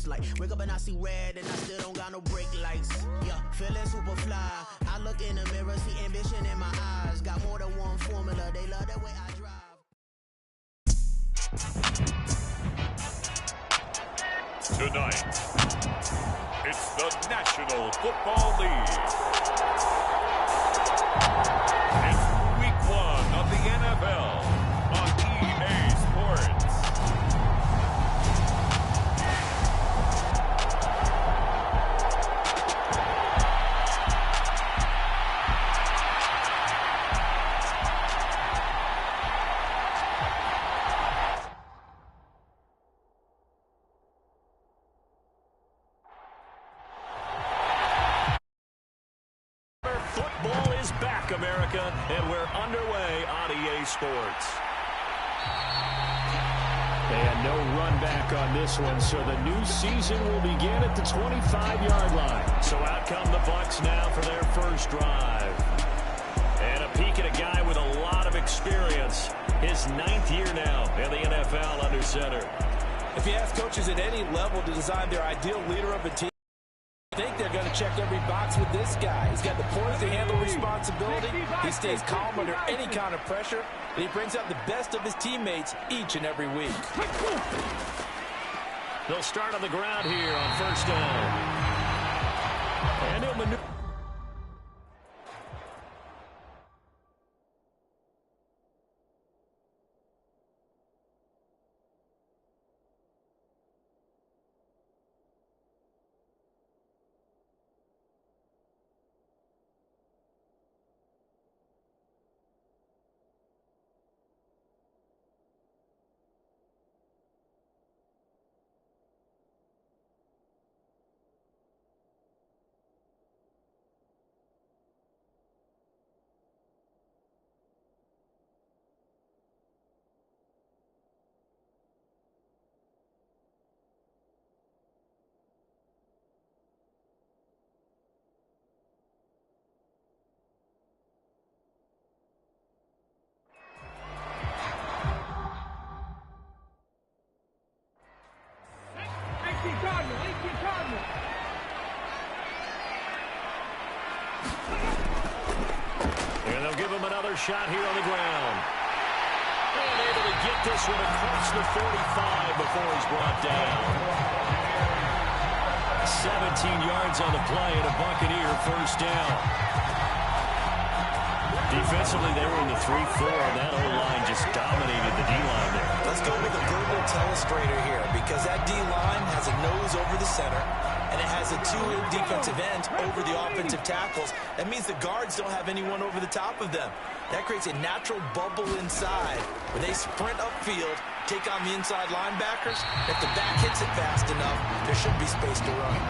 like wake up and I see red and I still don't got no brake lights. Yeah, feeling super fly. I look in the mirror, see ambition in my eyes. Got more than one formula, they love the way I drive. Tonight, it's the National Football League. It's week 1 of the NFL on EA Sports. Football is back, America, and we're underway on EA Sports. And no run back on this one, so the new season will begin at the 25-yard line. So out come the Bucs now for their first drive. And a peek at a guy with a lot of experience. His 9th year now in the NFL under center. If you ask coaches at any level to design their ideal leader of a team, I think they're going to check every box with this guy. He's got the poise to handle responsibility. He stays calm under any kind of pressure. And he brings out the best of his teammates each and every week. They'll start on the ground here on first down. And he'll maneuver. And they'll give him another shot here on the ground. And able to get this one across the 45 before he's brought down. 17 yards on the play and a Buccaneer first down. Defensively, they were in the 3-4, and that O-line just dominated the D-line there. Let's go with a verbal telestrator here, because that D-line has a nose over the center, and it has a 2 defensive ends over the offensive tackles. That means the guards don't have anyone over the top of them. That creates a natural bubble inside where they sprint upfield, take on the inside linebackers. If the back hits it fast enough, there should be space to run.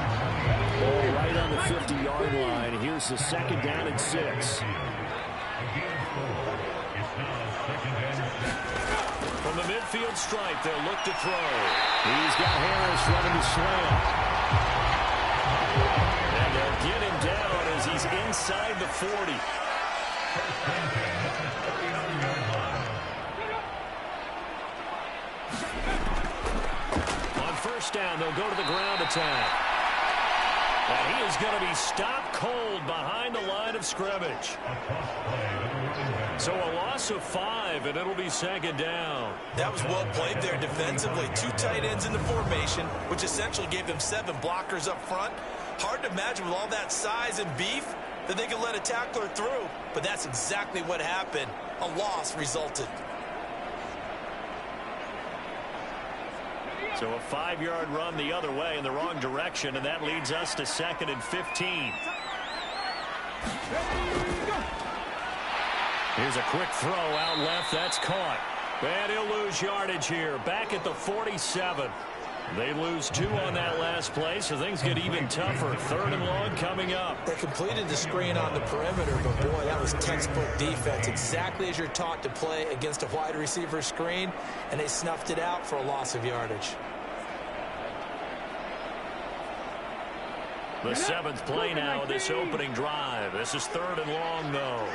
Ball right on the 50-yard line. Here's the second down and 6. From the midfield stripe, they'll look to throw. He's got Harris running the slant. And they'll get him down as he's inside the 40. On first down, they'll go to the ground attack. And he is going to be stopped cold behind the line of scrimmage. So a loss of 5, and it'll be second down. That was well played there defensively. 2 tight ends in the formation, which essentially gave them 7 blockers up front. Hard to imagine with all that size and beef that they could let a tackler through, but that's exactly what happened. A loss resulted. So a 5-yard run the other way in the wrong direction, and that leads us to 2nd and 15. Here's a quick throw out left. That's caught. And he'll lose yardage here. Back at the 47. They lose 2 on that last play, so things get even tougher. 3rd and long coming up. They completed the screen on the perimeter, but boy, that was textbook defense. Exactly as you're taught to play against a wide receiver screen, and they snuffed it out for a loss of yardage. The 7th play now of this opening drive. This is 3rd and long, though.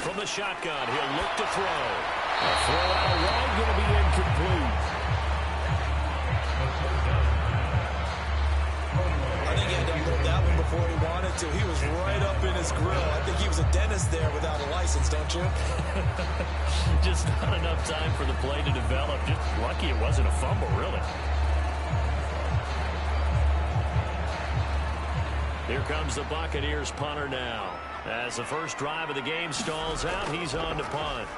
From the shotgun, he'll look to throw. A throw out wide, going to be incomplete. to. He was right up in his grill. I think he was a dentist there without a license, don't you? Just not enough time for the play to develop. Just lucky it wasn't a fumble, really. Here comes the Buccaneers punter now. As the first drive of the game stalls out, he's on to punt.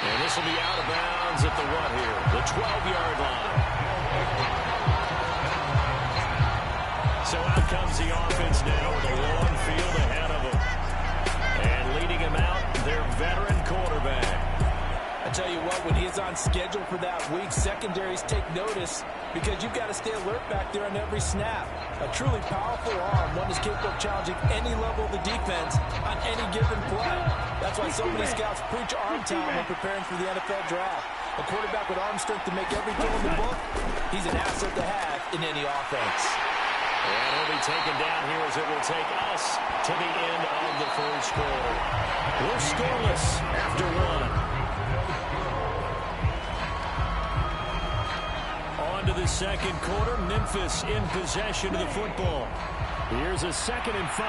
And this will be out of bounds at the what here? The 12-yard line. So out comes the offense now with a long field ahead of them. And leading him out, their veteran quarterback. I tell you what, when he is on schedule for that week, secondaries take notice because you've got to stay alert back there on every snap. A truly powerful arm, one is capable of challenging any level of the defense on any given play. That's why so many scouts preach arm talent when preparing for the NFL draft. A quarterback with arm strength to make every throw in the book, he's an asset to have in any offense. And he'll be taken down here as it will take us to the end of the first quarter. We're scoreless after one. On to the second quarter. Memphis in possession of the football. Here's a 2nd and 5.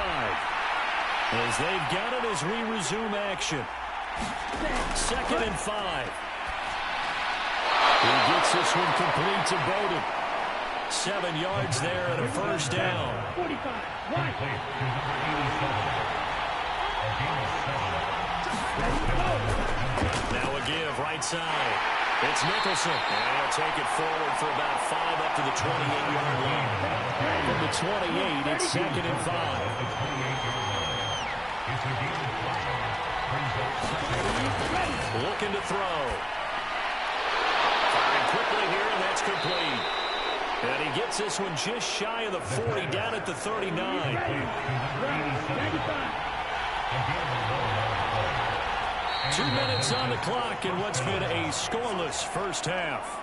As they've got it as we resume action. 2nd and 5. He gets this one complete to Bowden. 7 yards there and a first down. Now a give right side. It's Nicholson. And he'll take it forward for about 5 up to the 28-yard line. From the 28, it's 2nd and 5. Looking to throw. Firing quickly here, and that's complete. And he gets this one just shy of the 40, down at the 39. 2 minutes on the clock in what's been a scoreless first half.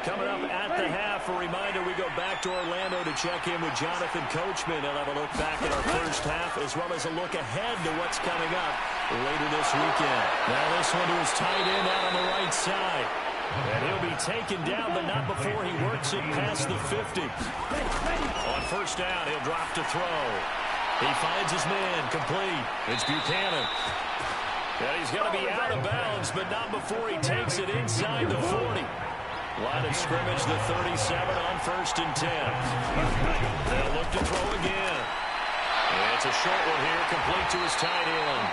Coming up at the half, a reminder, we go back to Orlando to check in with Jonathan Coachman. He'll have a look back at our first half as well as a look ahead to what's coming up later this weekend. Now this one to his tight end out on the right side. And he'll be taken down, but not before he works it past the 50. On first down, he'll drop to throw. He finds his man, complete. It's Buchanan. And he's going to be out of bounds, but not before he takes it inside the 40. Line of scrimmage, the 37 on 1st and 10. They'll look to throw again. And it's a short one here, complete to his tight end.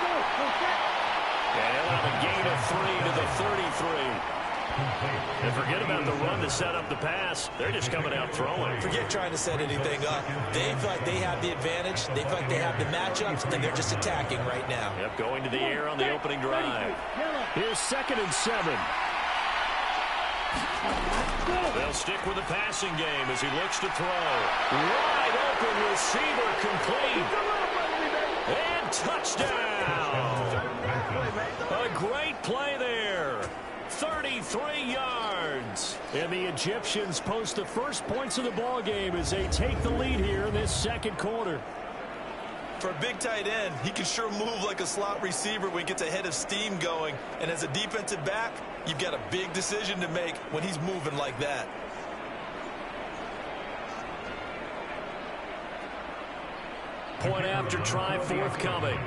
And he'll have a gain of 3 to the 33. And forget about the run to set up the pass. They're just coming out throwing. Forget trying to set anything up. They feel like they have the advantage. They feel like they have the matchups, and they're just attacking right now. Yep, going to the air on the opening drive. Here's 2nd and 7. They'll stick with the passing game as he looks to throw. Wide open receiver complete. And touchdown. A great play there. 33 yards. And the Egyptians post the first points of the ball game as they take the lead here in this second quarter. For a big tight end, he can sure move like a slot receiver when he gets a head of steam going. And as a defensive back, you've got a big decision to make when he's moving like that. Point after try forthcoming.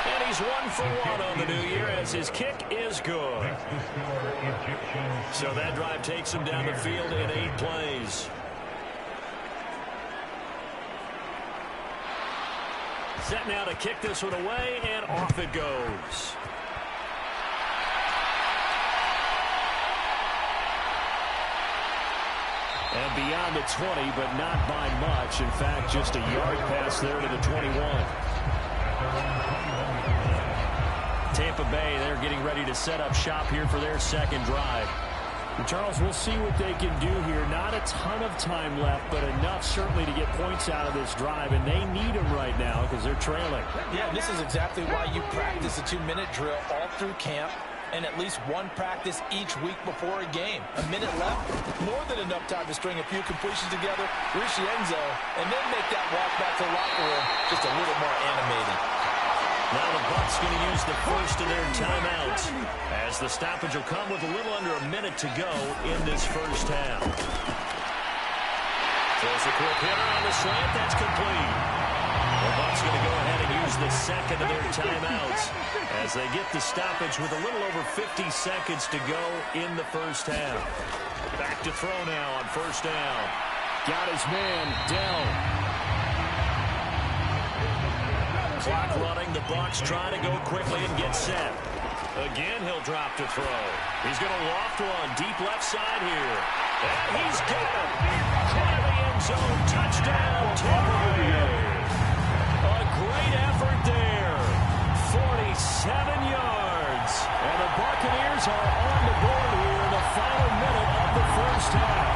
And he's 1 for 1 on the new year as his kick is good. So that drive takes him down the field in 8 plays. Set now to kick this one away, and off it goes. And beyond the 20, but not by much. In fact, just a yard pass there to the 21. Tampa Bay, they're getting ready to set up shop here for their second drive. And Charles, we'll see what they can do here. Not a ton of time left, but enough certainly to get points out of this drive. And they need them right now because they're trailing. Yeah, this is exactly why you practice a 2-minute drill all through camp and at least one practice each week before a game. A minute left, more than enough time to string a few completions together, reach the end zone, and then make that walk back to the locker room just a little more animated. Now the Bucs going to use the first of their timeouts, as the stoppage will come with a little under a minute to go in this first half. Throws a quick hitter on the slant. That's complete. The Bucs going to go ahead and use the second of their timeouts as they get the stoppage with a little over 50 seconds to go in the first half. Back to throw now on first down. Got his man, Dell. Clock running. The Bucs trying to go quickly and get set. Again, he'll drop to throw. He's going to loft one deep left side here. And he's got it. Caught in the end zone. Touchdown, Tampa Bay. A great effort there. 47 yards. And the Buccaneers are on the board here in the final minute of the first half.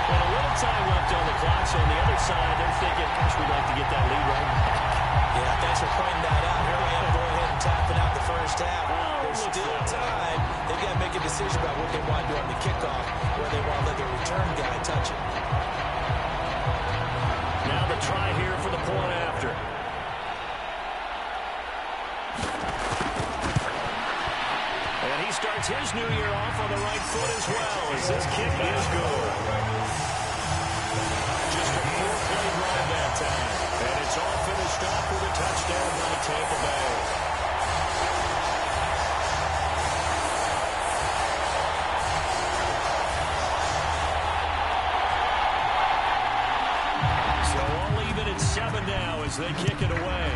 And a little time left on the clock, so on the other side, they're thinking, gosh, we'd like to get that lead right back. Yeah, thanks for pointing that out. Here I am going ahead and tapping out the first half. There's still time. They've got to make a decision about what they want to do on the kickoff, where they want to let the return guy touch it. Now the try here for the point after. And he starts his new year off on the right foot as well, as this kick is good. Just a 4-play drive that time. And it's all finished off with a touchdown by Tampa Bay. So all even at 7 now as they kick it away.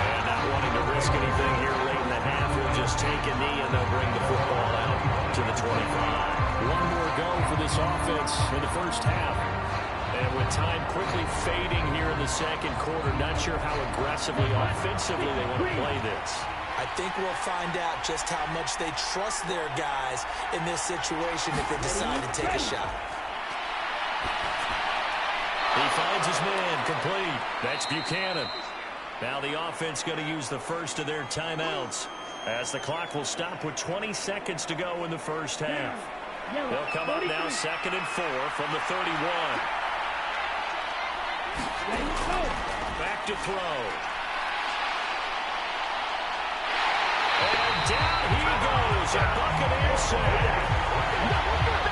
And not wanting to risk anything here late in the half, he'll just take a knee and they'll bring the football out to the 25. One more go for this offense in the first half. And with time quickly fading here in the second quarter, not sure how aggressively, offensively they want to play this. I think we'll find out just how much they trust their guys in this situation if they decide to take a shot. He finds his man, complete. That's Buchanan. Now the offense going to use the first of their timeouts, as the clock will stop with 20 seconds to go in the first half. They'll come up now 2nd and 4 from the 31. Back to throw. And down he goes. A Buccaneer sack.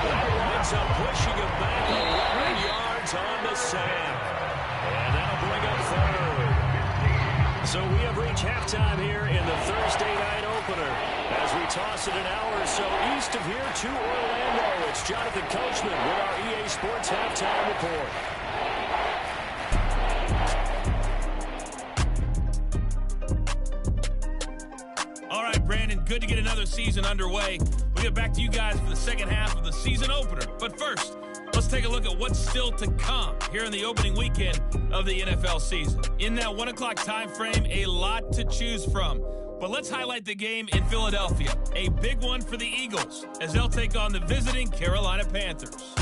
That winds up pushing him back 11 yards on the sack. And that'll bring up 3rd. So we have reached halftime here in the Thursday night opener. As we toss it an hour or so east of here to Orlando, it's Jonathan Coachman with our EA Sports Halftime Report. All right, Brandon, good to get another season underway. We'll get back to you guys for the second half of the season opener. But first, let's take a look at what's still to come here in the opening weekend of the NFL season. In that 1 o'clock time frame, a lot to choose from. But let's highlight the game in Philadelphia, a big one for the Eagles, as they'll take on the visiting Carolina Panthers.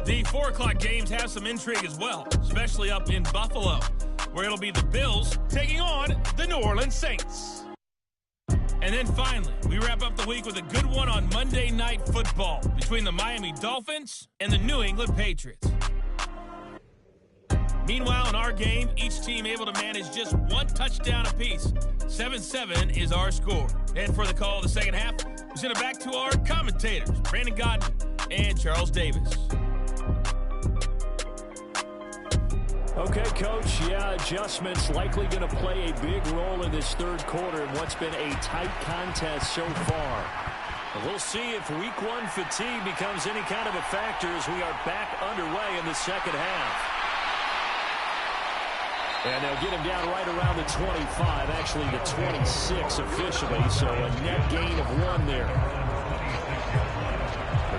The 4 o'clock games have some intrigue as well, especially up in Buffalo, where it'll be the Bills taking on the New Orleans Saints. And then finally, we wrap up the week with a good one on Monday Night Football between the Miami Dolphins and the New England Patriots. Meanwhile, in our game, each team able to manage just 1 touchdown apiece. 7-7 is our score. And for the call of the second half, we send it back to our commentators, Brandon Godden and Charles Davis. Okay, Coach, yeah, adjustments likely going to play a big role in this third quarter in what's been a tight contest so far. We'll see if week 1 fatigue becomes any kind of a factor as we are back underway in the second half. And they'll get him down right around the 25, actually the 26 officially, so a net gain of 1 there.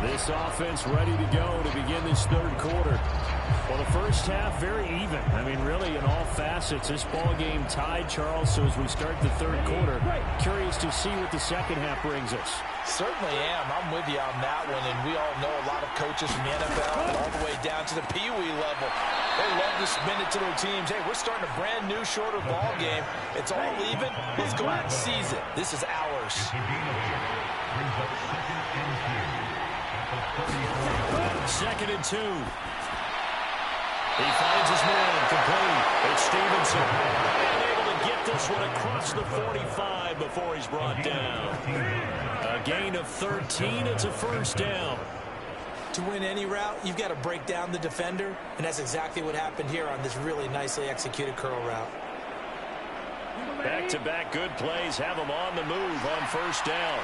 This offense ready to go to begin this third quarter. Well, the first half very even. I mean, really in all facets, this ball game tied, Charles. So as we start the third quarter, curious to see what the second half brings us. Certainly am. I'm with you on that one. And we all know a lot of coaches from the NFL all the way down to the Pee Wee level. They love to spin it to their teams. Hey, we're starting a brand new, shorter ball game. It's all even. Let's go out and seize it. This is ours. 2nd and 2. He finds his man complete. It's Stevenson. And able to get this one across the 45 before he's brought down. A gain of 13. It's a first down. To win any route, you've got to break down the defender, and that's exactly what happened here on this really nicely executed curl route. Back-to-back good plays have him on the move on first down.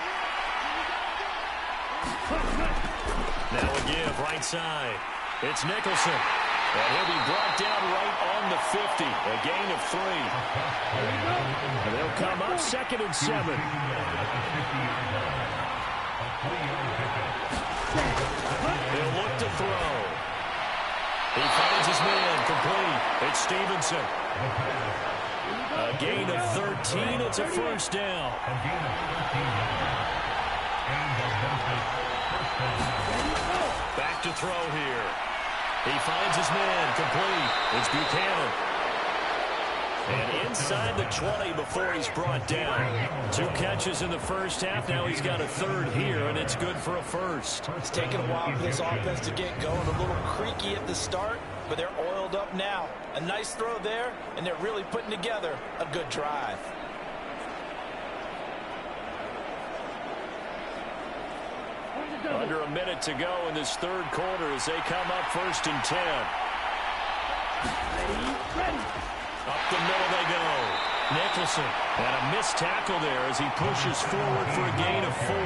Now a give right side. It's Nicholson. And he'll be brought down right on the 50. A gain of 3. And they'll come up 2nd and 7. He'll look to throw. He finds his man complete. It's Stevenson. A gain of 13. It's a first down. Back to throw here. He finds his man complete. It's Buchanan. And inside the 20 before he's brought down. 2 catches in the first half. Now he's got a third here, and it's good for a first. It's taken a while for this offense to get going. A little creaky at the start, but they're oiled up now. A nice throw there, and they're really putting together a good drive. Under a minute to go in this third quarter as they come up 1st and 10. Up the middle they go. Nicholson. And a missed tackle there as he pushes forward for a gain of 4.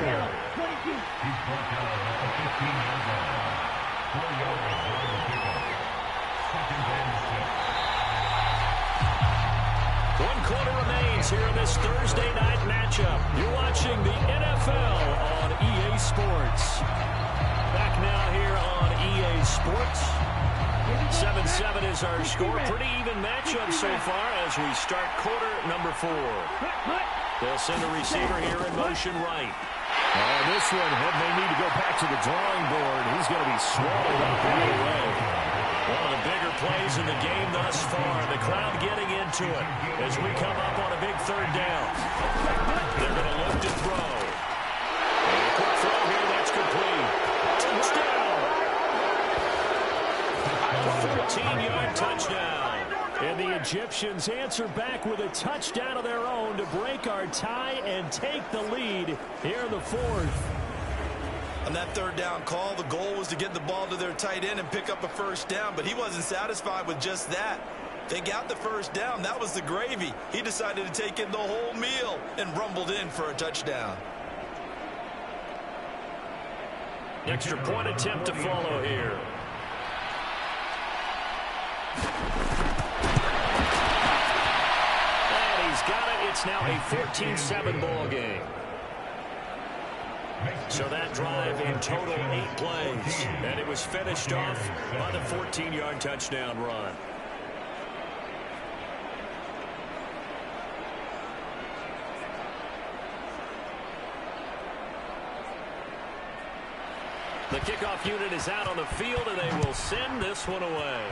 One quarter remains here in this Thursday night matchup. You're watching the NFL on EA Sports. Back now here on EA Sports. 7-7 is our score. Pretty even matchup so far as we start quarter number 4. They'll send a receiver here in motion right. And this one, they need to go back to the drawing board. He's going to be swallowed up right away. One of the bigger plays in the game thus far. The crowd getting into it as we come up on a big third down. They're going to look to throw. And a quick throw here, that's complete. Touchdown! 14-yard touchdown. And the Egyptians answer back with a touchdown of their own to break our tie and take the lead here in the 4th. On that third down call, the goal was to get the ball to their tight end and pick up a first down, but he wasn't satisfied with just that. They got the first down. That was the gravy. He decided to take in the whole meal and rumbled in for a touchdown. Extra point attempt to follow here. And he's got it. It's now a 14-7 ball game. So that drive in total 8 plays. And it was finished off by the 14-yard touchdown run. The kickoff unit is out on the field, and they will send this one away.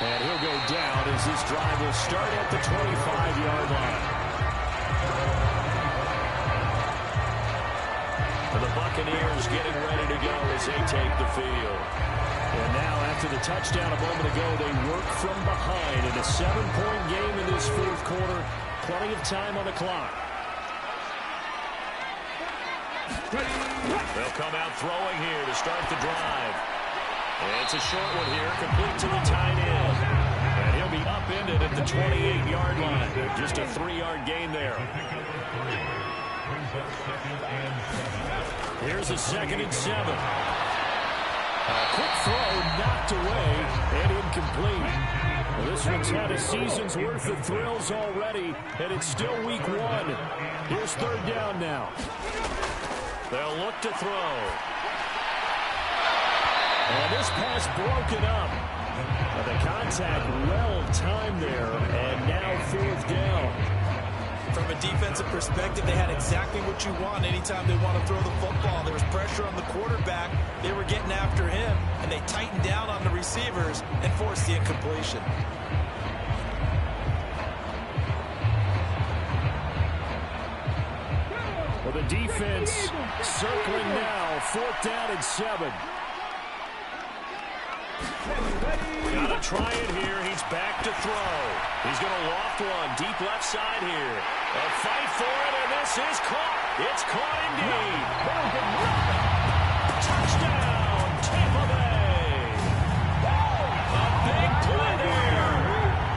And he'll go down as this drive will start at the 25-yard line. And the Buccaneers getting ready to go as they take the field. And now after the touchdown a moment ago, they work from behind in a 7-point game in this 4th quarter. Plenty of time on the clock. They'll come out throwing here to start the drive. And it's a short one here, complete to the tight end. And he'll be upended at the 28-yard line. Just a 3-yard gain there. Here's a 2nd and 7. A quick throw knocked away and incomplete. Well, this one's had a season's worth of thrills already, and it's still week 1. Here's 3rd down now. They'll look to throw. And this pass broken up. The contact well timed there, and now 4th down. From a defensive perspective, they had exactly what you want anytime they want to throw the football. There was pressure on the quarterback. They were getting after him, and they tightened down on the receivers and forced the incompletion. Well, Well, the defense circling now. 4th down and 7. Gotta try it here. He's back to throw. He's going to loft one. Deep left side here. A fight for it, and this is caught. It's caught indeed. Touchdown, Tampa Bay. A big play there.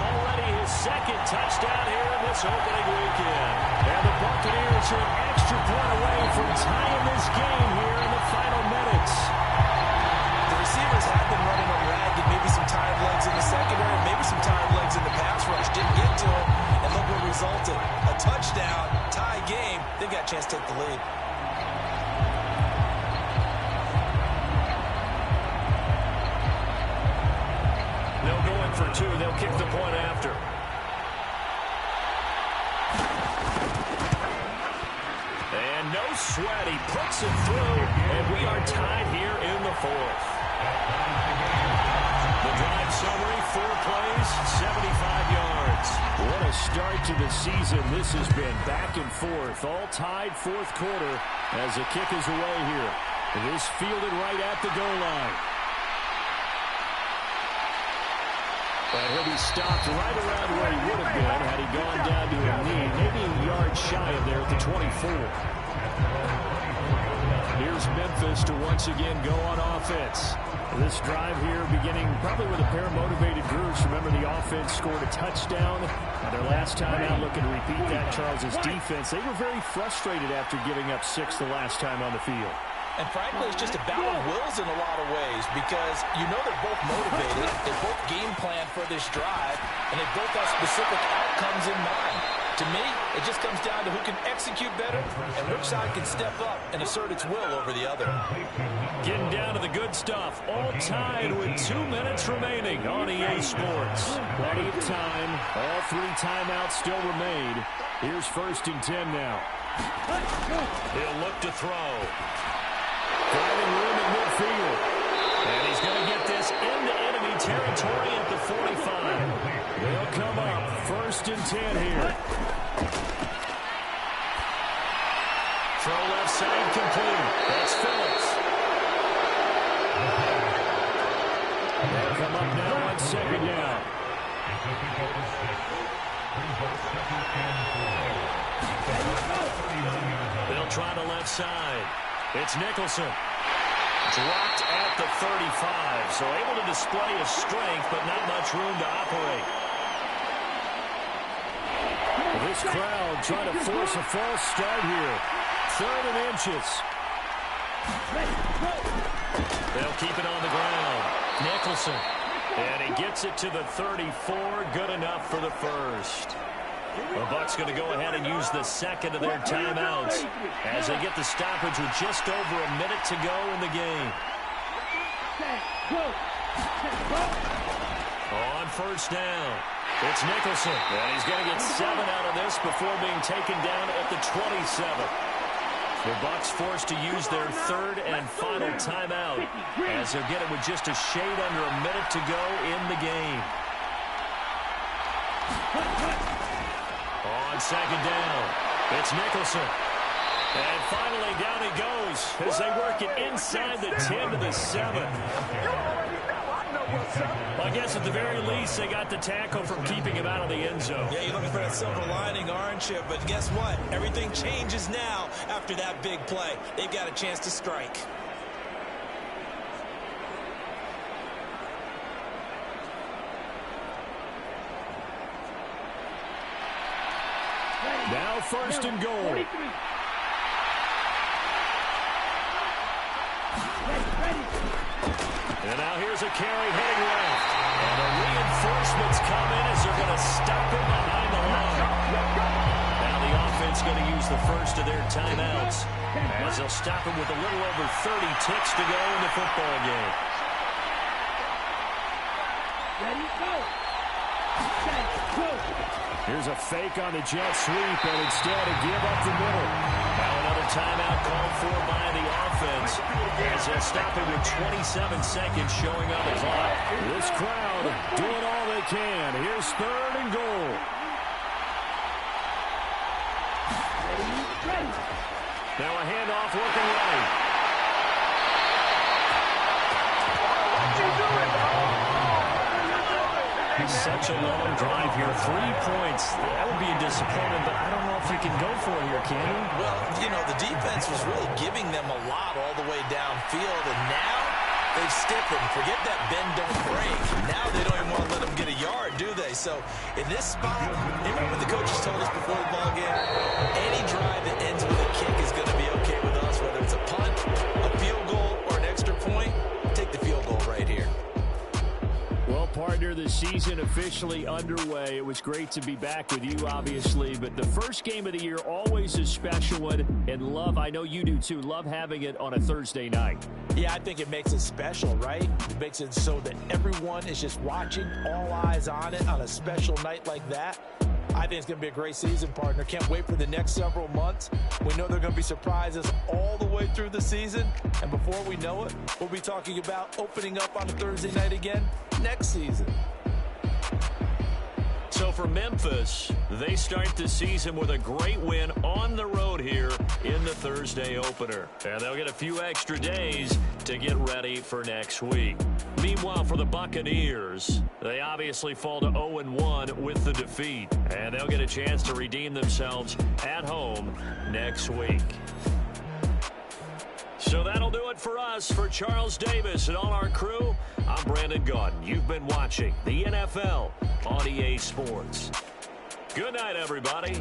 Already his 2nd touchdown here in this opening weekend. And the Buccaneers are an extra point away from tying this game here in the final minutes. The receivers have been running them ragged. Maybe some tired legs in the secondary, maybe some tired legs in the pass rush. Didn't get to him, and look what resulted. A touchdown, tie game. They've got a chance to take the lead. They'll go in for 2. They'll kick the point after. And no sweat. He puts it through, and we are tied here in the 4th. The drive summary, 4 plays, 75 yards. What a start to the season. This has been back and forth, all tied 4th quarter as the kick is away here. This fielded right at the goal line. But he'll be stopped right around where he would have been had he gone down to a knee, maybe a yard shy of there at the 24. Here's Memphis to once again go on offense. This drive here beginning probably with a pair of motivated groups. Remember, the offense scored a touchdown. Their last time out, looking to repeat that, Charles' defense. They were very frustrated after giving up 6 the last time on the field. And frankly, it's just a battle of wills in a lot of ways because you know they're both motivated, they both game plan for this drive, and they both have specific outcomes in mind. To me, it just comes down to who can execute better and which side can step up and assert its will over the other. Getting down to the good stuff. All tied with 2 minutes remaining on EA Sports. Plenty of time. All 3 timeouts still remain. Here's 1st and 10 now. He'll look to throw. Driving room in midfield. And he's going to get this into enemy territory at the 45. They'll come up 1st and 10 here. Throw left side complete. That's Phillips. They'll come up now on 2nd down. They'll try the left side. It's Nicholson. Dropped at the 35, so able to display his strength, but not much room to operate. This crowd trying to force a false start here. 3rd and inches. They'll keep it on the ground. Nicholson. And he gets it to the 34. Good enough for the 1st. The Bucs going to go ahead and use the 2nd of their timeouts as they get the stoppage with just over a minute to go in the game. On 1st down, it's Nicholson. And he's going to get 7 out of this before being taken down at the 27. The Bucs forced to use their 3rd and final timeout as they'll get it with just a shade under a minute to go in the game. On 2nd down, it's Nicholson. And finally, down he goes as they work it inside the 10 to the 7. Well, I guess at the very least, they got the tackle from keeping him out of the end zone. Yeah, you're looking for that silver lining, aren't you? But guess what? Everything changes now after that big play. They've got a chance to strike. Now 1st and goal. And now here's a carry heading left. And the reinforcements come in as they're going to stop him behind the line. Now the offense going to use the 1st of their timeouts as they'll stop him with a little over 30 ticks to go in the football game. Ready, go. Set, go. Here's a fake on the jet sweep, and instead a give up the middle. Now another timeout called for by the offense as they'll stop him with 27 seconds showing on the clock. This crowd doing all they can. Here's 3rd and goal. Ready, ready. Now a handoff looking right. Such a long drive here. 3 points. That would be a disappointment, but I don't know if you can go for it here, can you? Well, you know, the defense was really giving them a lot all the way downfield, and now they've stiffened. Forget that bend, don't break. Now they don't even want to let them get a yard, do they? So in this spot, remember what the coaches told us before the ball game? Any drive that ends with a kick is going to be okay with us, whether it's a punt, a field goal, or an extra point. Take the field goal right here. Well, partner, the season officially underway. It was great to be back with you, obviously, but the first game of the year always a special one, and love, I know you do too, love having it on a Thursday night. Yeah, I think it makes it special, right? It makes it so that everyone is just watching, all eyes on it on a special night like that. I think it's going to be a great season, partner. Can't wait for the next several months. We know there are going to be surprises all the way through the season. And before we know it, we'll be talking about opening up on a Thursday night again next season. So for Memphis, they start the season with a great win on the road here in the Thursday opener. And they'll get a few extra days to get ready for next week. Meanwhile, for the Buccaneers, they obviously fall to 0-1 with the defeat. And they'll get a chance to redeem themselves at home next week. So that'll do it for us. For Charles Davis and all our crew, I'm Brandon Gaudin. You've been watching the NFL on EA Sports. Good night, everybody.